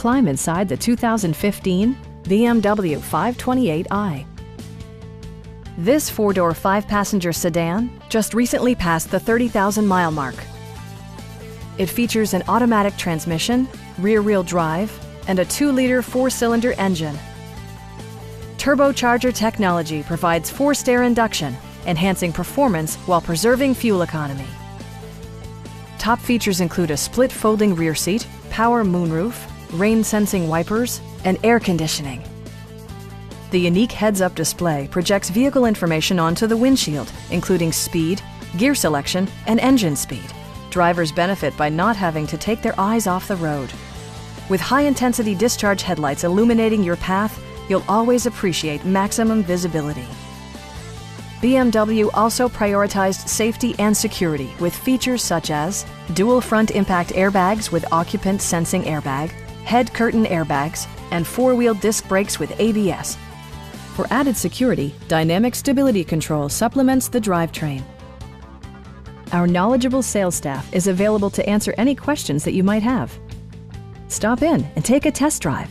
climb inside the 2015 BMW 528i. This four-door, five-passenger sedan just recently passed the 30,000-mile mark. It features an automatic transmission, rear-wheel drive, and a 2-liter four-cylinder engine. Turbocharger technology provides forced air induction, enhancing performance while preserving fuel economy. Top features include a split folding rear seat, power moonroof, rain-sensing wipers, and air conditioning. The unique heads-up display projects vehicle information onto the windshield, including speed, gear selection, and engine speed. Drivers benefit by not having to take their eyes off the road. With high-intensity discharge headlights illuminating your path, you'll always appreciate maximum visibility. BMW also prioritized safety and security with features such as dual front impact airbags with occupant sensing airbag, head curtain airbags, and four-wheel disc brakes with ABS. For added security, dynamic stability control supplements the drivetrain. Our knowledgeable sales staff is available to answer any questions that you might have. Stop in and take a test drive.